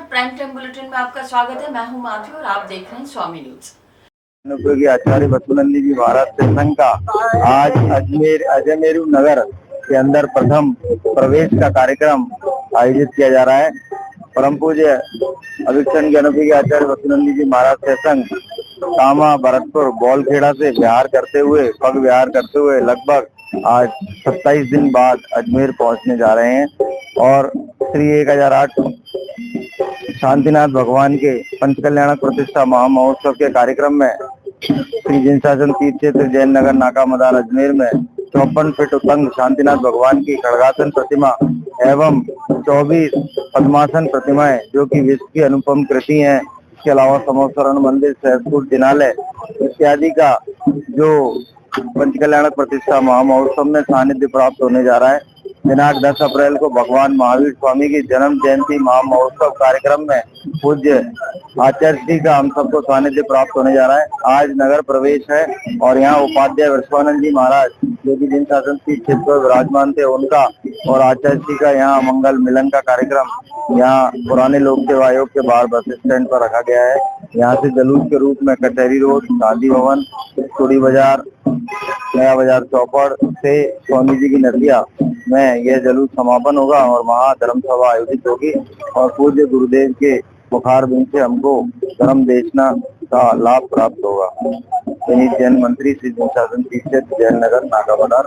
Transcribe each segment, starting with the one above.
नमस्कार, prime time bulletin में आपका स्वागत है। मैं हूं माधवी और आप देख रहे हैं स्वामी न्यूज। अनुपयोगी आचार्य वसुनंदी जी महाराज सत्संग का आज अजमेरू नगर के अंदर प्रथम प्रवेश का कार्यक्रम आयोजित किया जा रहा है। परम पूज्य अभिक्षण अनुपयोगी आचार्य वसुनंदी जी महाराज सत्संग कामा भरतपुर बौलखेड़ा से पग विहार करते हुए लगभग आज 27 दिन बाद अजमेर पहुंचने जा रहे हैं और श्री 1008 शांतिनाथ भगवान के पंचकल्याणक प्रतिष्ठा महामहोत्सव के कार्यक्रम में श्री जिन शासन तीर्थ क्षेत्र जैन नगर नाका मदार अजमेर में 54 फीट उतंग शांतिनाथ भगवान की खड़गासन प्रतिमा एवं 24 पद्मासन प्रतिमाएं जो कि विश्व की अनुपम कृति हैं, इसके अलावा समोसरण मंदिर, सहसपुर जिनालय इत्यादि का जो पंचकल्याणक प्रतिष्ठा महामहोत्सव में सानिध्य प्राप्त होने जा रहा है। दिनांक 10 अप्रैल को भगवान महावीर स्वामी की जन्म जयंती महामहोत्सव कार्यक्रम में पूज्य आचार्य श्री का हम सबको सानिध्य प्राप्त होने जा रहा है। आज नगर प्रवेश है और यहाँ उपाध्याय विश्वानंद जी महाराज जो कि जिन शासन की क्षेत्र पर विराजमान थे उनका और आचार्य श्री का यहाँ मंगल मिलन का कार्यक्रम यहाँ पुराने लोक सेवा आयोग के बाहर बस स्टैंड पर रखा गया है। यहाँ से जुलूस के रूप में कचहरी रोड, गांधी भवन, चूड़ी बाजार, नया बाजार चौपड़ से स्वामी जी की नदिया में यह जुलूस समापन होगा और वहाँ धर्म सभा आयोजित होगी और पूज्य गुरुदेव के मुखार बिंद से हमको धर्म देशना का लाभ प्राप्त होगा। जैन मंत्री श्री जिन शासन तीर्थ जैन नगर नाका मदार।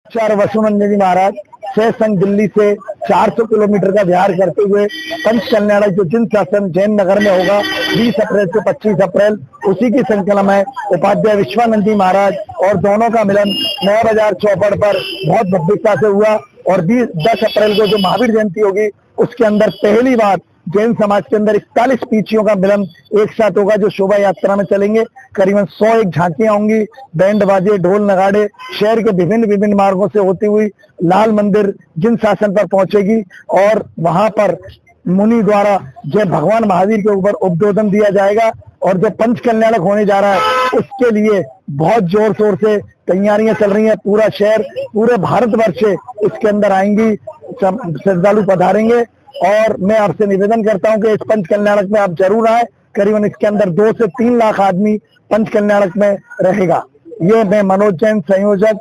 आचार्य वसुनंदी जी महाराज से संघ दिल्ली से 400 किलोमीटर का विहार करते हुए पंच कल्याणक जो जिन शासन जैन नगर में होगा 20 अप्रैल से 25 अप्रैल, उसी की संकलन में उपाध्याय विश्वानंद जी महाराज और दोनों का मिलन नया बाजार चौपड़ पर बहुत भव्यता से हुआ और 10 अप्रैल को जो महावीर जयंती होगी उसके अंदर पहली बार जैन समाज के अंदर 41 पीछियों का मिलन एक साथ होगा जो शोभा यात्रा में चलेंगे। करीबन 101 झांकियां होंगी, बैंड बाजे, ढोल नगाड़े शहर के विभिन्न मार्गों से होती हुई लाल मंदिर जिन शासन पर पहुंचेगी और वहां पर मुनि द्वारा जय भगवान महावीर के ऊपर उद्बोधन दिया जाएगा और जो पंच कल्याणक होने जा रहा है उसके लिए बहुत जोर शोर से तैयारियां चल रही हैं। पूरा शहर, पूरे भारतवर्ष से इसके अंदर आएंगी, श्रद्धालु पधारेंगे और मैं आपसे निवेदन करता हूं कि इस पंच कल्याणक में आप जरूर आए। करीबन इसके अंदर 2 से 3 लाख आदमी पंच कल्याणक में रहेगा। ये मैं मनोज जैन, संयोजक,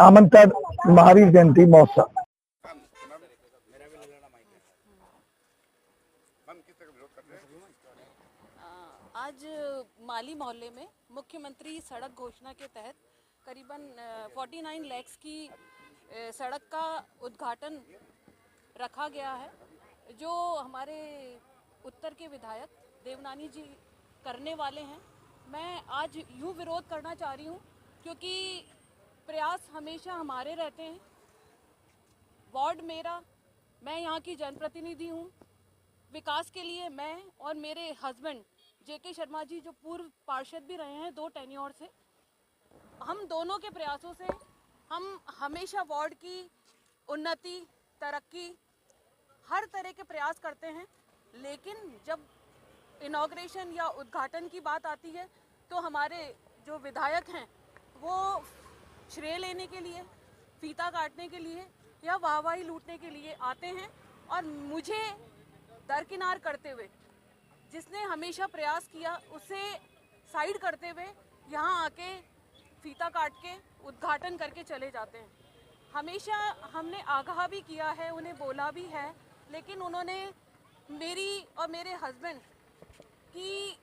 आमंत्रण महावीर जयंती महोत्सव। आज माली मोहल्ले में मुख्यमंत्री सड़क घोषणा के तहत करीबन 49 लाख की सड़क का उद्घाटन रखा गया है, जो हमारे उत्तर के विधायक देवनानी जी करने वाले हैं। मैं आज यूँ विरोध करना चाह रही हूँ क्योंकि प्रयास हमेशा हमारे रहते हैं। वार्ड मेरा, मैं यहाँ की जनप्रतिनिधि हूँ। विकास के लिए मैं और मेरे हस्बैंड जेके शर्मा जी जो पूर्व पार्षद भी रहे हैं 2 टेन्योर से, हम दोनों के प्रयासों से हम हमेशा वार्ड की उन्नति, तरक्की, हर तरह के प्रयास करते हैं। लेकिन जब इनॉग्रेशन या उद्घाटन की बात आती है तो हमारे जो विधायक हैं वो श्रेय लेने के लिए, फीता काटने के लिए या वाहवाही लूटने के लिए आते हैं और मुझे दरकिनार करते हुए, जिसने हमेशा प्रयास किया उसे साइड करते हुए यहाँ आके फीता काट के उद्घाटन करके चले जाते हैं। हमेशा हमने आगाह भी किया है, उन्हें बोला भी है, लेकिन उन्होंने मेरी और मेरे हस्बैंड की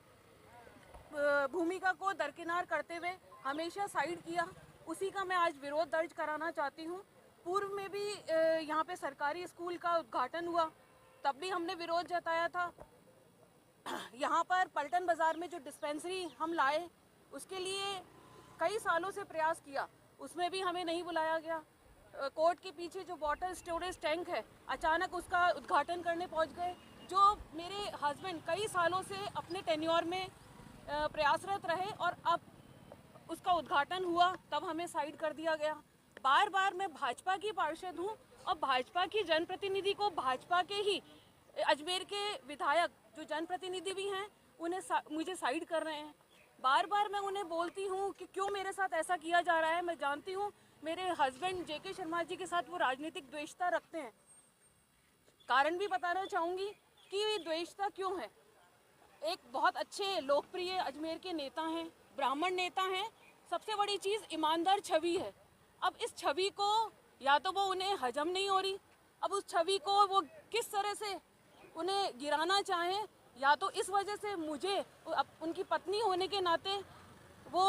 भूमिका को दरकिनार करते हुए हमेशा साइड किया। उसी का मैं आज विरोध दर्ज कराना चाहती हूँ। पूर्व में भी यहाँ पे सरकारी स्कूल का उद्घाटन हुआ, तब भी हमने विरोध जताया था। यहाँ पर पलटन बाज़ार में जो डिस्पेंसरी हम लाए उसके लिए कई सालों से प्रयास किया, उसमें भी हमें नहीं बुलाया गया। कोर्ट के पीछे जो वाटर स्टोरेज टैंक है, अचानक उसका उद्घाटन करने पहुँच गए। जो मेरे हस्बैंड कई सालों से अपने टेन्योर में प्रयासरत रहे और अब उसका उद्घाटन हुआ तब हमें साइड कर दिया गया। बार बार मैं भाजपा की पार्षद हूँ और भाजपा की जनप्रतिनिधि को भाजपा के ही अजमेर के विधायक जो जनप्रतिनिधि भी हैं उन्हें मुझे साइड कर रहे हैं। बार बार मैं उन्हें बोलती हूँ कि क्यों मेरे साथ ऐसा किया जा रहा है। मैं जानती हूँ मेरे हस्बैंड जेके शर्मा जी के साथ वो राजनीतिक द्वेषता रखते हैं, कारण भी बताना चाहूँगी कि ये द्वेषता क्यों है। एक बहुत अच्छे लोकप्रिय अजमेर के नेता हैं, ब्राह्मण नेता हैं, सबसे बड़ी चीज़ ईमानदार छवि है। अब इस छवि को या तो वो उन्हें हजम नहीं हो रही, अब उस छवि को वो किस तरह से उन्हें गिराना चाहें, या तो इस वजह से मुझे उनकी पत्नी होने के नाते वो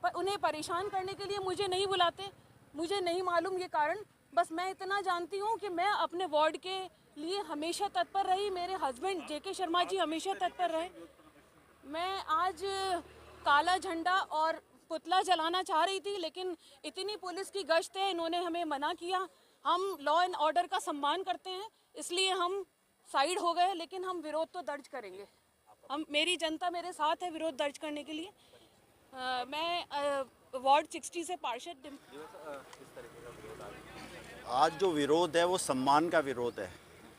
उन्हें परेशान करने के लिए मुझे नहीं बुलाते। मुझे नहीं मालूम ये कारण, बस मैं इतना जानती हूँ कि मैं अपने वार्ड के लिए हमेशा तत्पर रही, मेरे हस्बैंड जेके शर्मा जी हमेशा तत्पर रहे। मैं आज काला झंडा और पुतला जलाना चाह रही थी, लेकिन इतनी पुलिस की गश्त है, इन्होंने हमें मना किया। हम लॉ एंड ऑर्डर का सम्मान करते हैं, इसलिए हम साइड हो गए, लेकिन हम विरोध तो दर्ज करेंगे। मेरी जनता मेरे साथ है विरोध दर्ज करने के लिए। मैं वार्ड 60 से पार्षद। आज जो विरोध है वो सम्मान का विरोध है।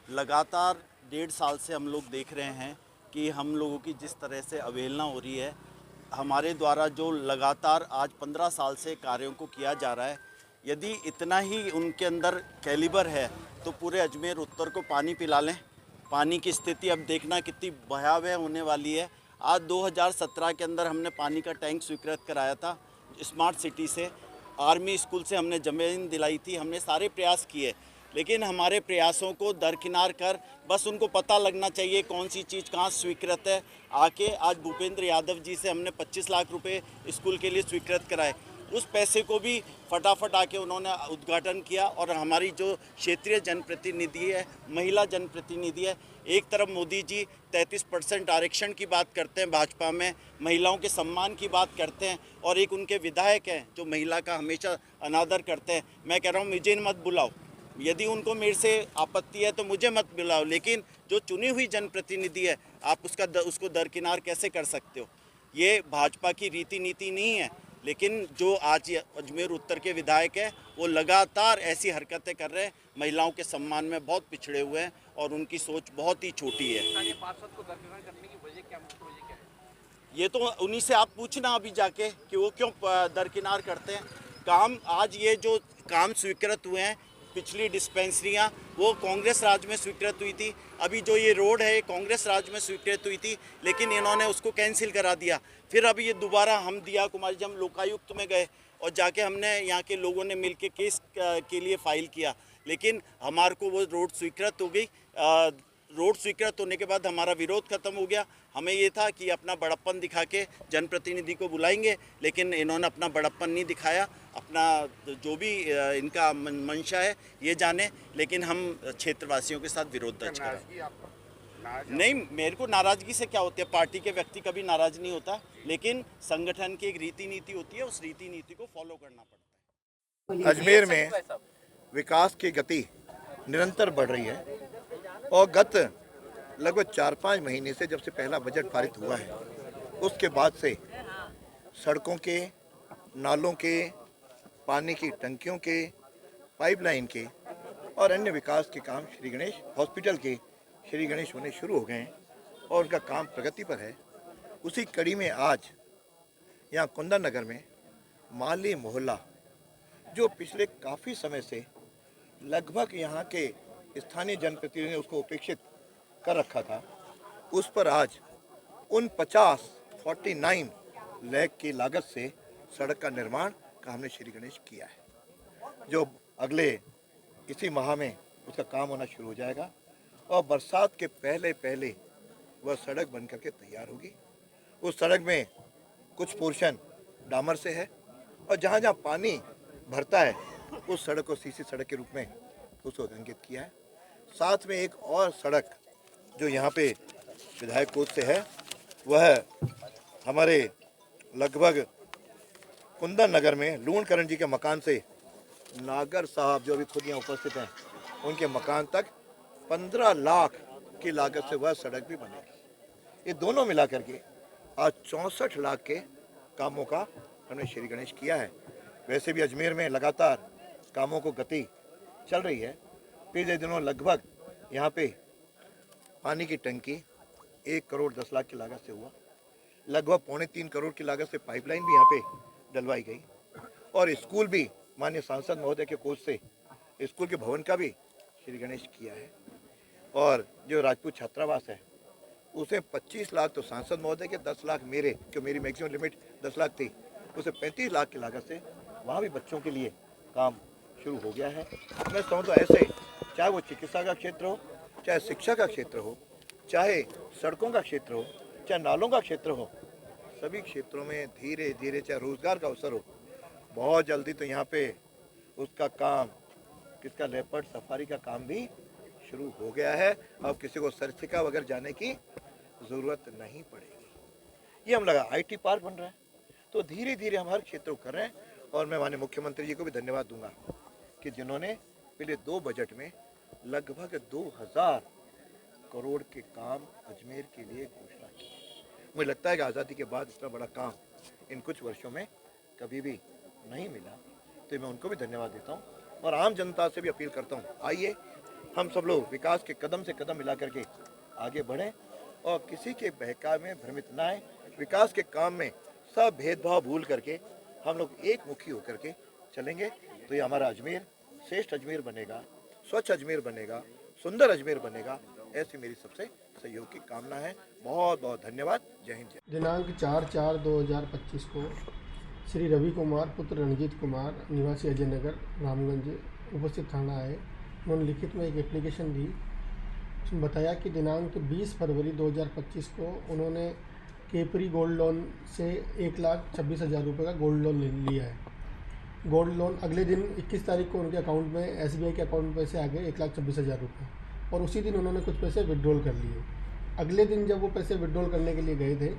लगातार 1.5 साल से हम लोग देख रहे हैं कि हम लोगों की जिस तरह से अवहेलना हो रही है, हमारे द्वारा जो लगातार आज 15 साल से कार्यों को किया जा रहा है। यदि इतना ही उनके अंदर कैलिबर है तो पूरे अजमेर उत्तर को पानी पिला लें। पानी की स्थिति अब देखना कितनी भयावह होने वाली है। आज 2017 के अंदर हमने पानी का टैंक स्वीकृत कराया था स्मार्ट सिटी से, आर्मी स्कूल से हमने ज़मीन दिलाई थी, हमने सारे प्रयास किए, लेकिन हमारे प्रयासों को दरकिनार कर बस उनको पता लगना चाहिए कौन सी चीज़ कहाँ स्वीकृत है। आके आज भूपेंद्र यादव जी से हमने 25 लाख रुपए स्कूल के लिए स्वीकृत कराए। उस पैसे को भी फटाफट आके उन्होंने उद्घाटन किया। और हमारी जो क्षेत्रीय जनप्रतिनिधि है, महिला जनप्रतिनिधि है, एक तरफ मोदी जी 33% आरक्षण की बात करते हैं, भाजपा में महिलाओं के सम्मान की बात करते हैं, और एक उनके विधायक हैं जो महिला का हमेशा अनादर करते हैं। मैं कह रहा हूँ मुझे मत बुलाओ, यदि उनको मेरे से आपत्ति है तो मुझे मत बुलाओ, लेकिन जो चुनी हुई जनप्रतिनिधि है आप उसको दरकिनार कैसे कर सकते हो। ये भाजपा की रीति नीति नहीं है। लेकिन जो आज अजमेर उत्तर के विधायक हैं वो लगातार ऐसी हरकतें कर रहे हैं, महिलाओं के सम्मान में बहुत पिछड़े हुए हैं और उनकी सोच बहुत ही छोटी है। ये तो उन्हीं से आप पूछना अभी जाके कि वो क्यों दरकिनार करते हैं। काम आज ये जो काम स्वीकृत हुए हैं, पिछली डिस्पेंसरियां वो कांग्रेस राज में स्वीकृत हुई थी। अभी जो ये रोड है कांग्रेस राज में स्वीकृत हुई थी, लेकिन इन्होंने उसको कैंसिल करा दिया। फिर अभी ये दोबारा हम दिया कुमारी जी, हम लोकायुक्त में गए और जाके हमने यहाँ के लोगों ने मिलके केस के लिए फाइल किया, लेकिन हमारे को वो रोड स्वीकृत हो गई। रोड स्वीकृत होने के बाद हमारा विरोध खत्म हो गया। हमें ये था कि अपना बड़प्पन दिखा के जनप्रतिनिधि को बुलाएंगे, लेकिन इन्होंने अपना बड़प्पन नहीं दिखाया। अपना जो भी इनका मंशा है ये जाने, लेकिन हम क्षेत्रवासियों के साथ विरोध दर्ज करें। नहीं, मेरे को नाराज़गी से क्या होती है, पार्टी के व्यक्ति कभी नाराज़ नहीं होता, लेकिन संगठन की एक रीति नीति होती है, उस रीति नीति को फॉलो करना पड़ता है। अजमेर में विकास की गति निरंतर बढ़ रही है और गत लगभग 4-5 महीने से जब से पहला बजट पारित हुआ है उसके बाद से सड़कों के, नालों के, पानी की टंकियों के, पाइपलाइन के और अन्य विकास के काम श्री गणेश हॉस्पिटल के श्री गणेश होने शुरू हो गए हैं और उनका काम प्रगति पर है। उसी कड़ी में आज यहाँ कुंदन नगर में माली मोहल्ला, जो पिछले काफ़ी समय से लगभग यहाँ के स्थानीय जनप्रतिनिधि ने उसको उपेक्षित कर रखा था, उस पर आज उन 49 लाख की लागत से सड़क का निर्माण का हमने श्री गणेश किया है, जो अगले इसी माह में उसका काम होना शुरू हो जाएगा और बरसात के पहले वह सड़क बन करके तैयार होगी। उस सड़क में कुछ पोर्शन डामर से है और जहाँ जहाँ पानी भरता है उस सड़क को सीसी सड़क के रूप में उसको अंकित किया है। साथ में एक और सड़क जो यहाँ पे विधायक कोच से है, वह हमारे लगभग कुंदन नगर में लूणकरण जी के मकान से नागर साहब जो अभी खुद यहाँ उपस्थित हैं उनके मकान तक 15 लाख की लागत से वह सड़क भी बनेगी। ये दोनों मिला करके आज 64 लाख के कामों का हमने श्री गणेश किया है। वैसे भी अजमेर में लगातार कामों को गति चल रही है। पिछले दिनों लगभग यहाँ पे पानी की टंकी 1 करोड़ 10 लाख की लागत से हुआ, लगभग 2.25 करोड़ की लागत से पाइपलाइन भी यहाँ पे डलवाई गई और स्कूल भी माननीय सांसद महोदय के कोष से स्कूल के भवन का भी श्री गणेश किया है। और जो राजपूत छात्रावास है उसे 25 लाख तो सांसद महोदय के, 10 लाख मेरे, क्यों मेरी मैक्सिमम लिमिट 10 लाख थी, उसे 35 लाख की लागत से वहाँ भी बच्चों के लिए काम शुरू हो गया है। मैं समझता हूँ ऐसे, चाहे वो चिकित्सा का क्षेत्र हो, चाहे शिक्षा का क्षेत्र हो, चाहे सड़कों का क्षेत्र हो, चाहे नालों का क्षेत्र हो, सभी क्षेत्रों में धीरे धीरे, चाहे रोजगार का अवसर हो, बहुत जल्दी तो यहाँ पे उसका काम, किसका लेपर्ड सफारी का काम भी शुरू हो गया है। अब किसी को सरसिका वगैरह जाने की ज़रूरत नहीं पड़ेगी। ये हम लगा IT पार्क बन रहा है, तो धीरे धीरे हम हर क्षेत्र को कर रहे हैं। और मैं माननीय मुख्यमंत्री जी को भी धन्यवाद दूंगा कि जिन्होंने पिछले 2 बजट में लगभग 2000 करोड़ के काम अजमेर के लिए घोषणा की। मुझे लगता है कि आज़ादी के बाद इतना बड़ा काम इन कुछ वर्षों में कभी भी नहीं मिला, तो मैं उनको भी धन्यवाद देता हूँ। और आम जनता से भी अपील करता हूँ, आइए हम सब लोग विकास के कदम से कदम मिला करके आगे बढ़ें और किसी के बहकावे में भ्रमित ना आए। विकास के काम में सब भेदभाव भूल करके हम लोग एक मुखी होकर के चलेंगे, तो ये हमारा अजमेर श्रेष्ठ अजमेर बनेगा, स्वच्छ अजमेर बनेगा, सुंदर अजमेर बनेगा। ऐसी मेरी सबसे सहयोग की कामना है। बहुत बहुत धन्यवाद। जय हिंद। दिनांक 4/4/2025 को श्री रवि कुमार पुत्र रणजीत कुमार निवासी अजय नगर रामगंज उपस्थित थाना आए। उन्होंने लिखित में एक एप्लीकेशन दी। उसमें बताया कि दिनांक 20 फरवरी 2025 को उन्होंने केपरी गोल्ड लोन से 1,26,000 रुपये का गोल्ड लोन लिया है। गोल्ड लोन अगले दिन 21 तारीख को उनके अकाउंट में SBI के अकाउंट में पैसे आ गए 1,26,000 रुपये, और उसी दिन उन्होंने कुछ पैसे विड्रॉल कर लिए। अगले दिन जब वो पैसे विड्रॉल करने के लिए गए थे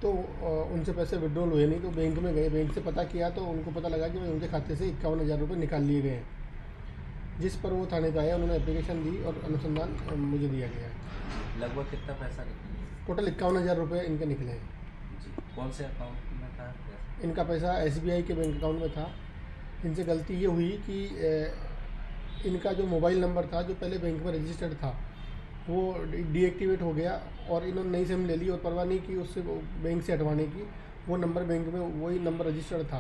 तो उनसे पैसे विड्रॉल हुए नहीं, तो बैंक में गए, बैंक से पता किया तो उनको पता लगा कि भाई उनके खाते से 51,000 रुपये निकाल लिए गए हैं। जिस पर वो थाने पे आए, उन्होंने एप्लीकेशन दी और अनुसंधान मुझे दिया गया है। लगभग कितना पैसा निकला? टोटल 51,000 रुपये इनके निकले हैं। जी, कौन से अकाउंट में था? इनका पैसा SBI के बैंक अकाउंट में था। इनसे गलती ये हुई कि इनका जो मोबाइल नंबर था जो पहले बैंक में रजिस्टर्ड था वो डीएक्टिवेट हो गया, और इन्होंने नई सिम ले ली और परवाह नहीं की उससे बैंक से हटवाने की। वो नंबर बैंक में वही नंबर रजिस्टर्ड था,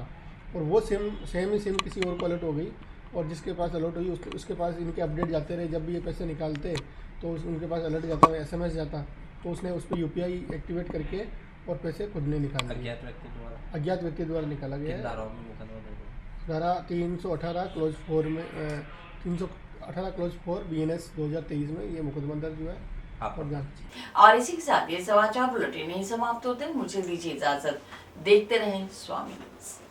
और वो सेम ही सिम किसी और को अलर्ट हो गई, और जिसके पास अलर्ट हुई उसके पास इनके अपडेट जाते रहे। जब भी ये पैसे निकालते तो उनके पास अलर्ट जाता, SMS जाता, तो उसने उस पर UPI एक्टिवेट करके और पैसे खुद ने निकाले। अज्ञात व्यक्ति द्वारा निकाला गया है। धारा 318 क्लोज 4 में 318 क्लोज 4 BNS 2023 में ये मुकदमा दर्ज हुआ है। और जांच और इसी के साथ ये समाचार बुलेटिन नहीं समाप्त होते। मुझे दीजिए इजाजत। देखते रहें स्वामी न्यूज़।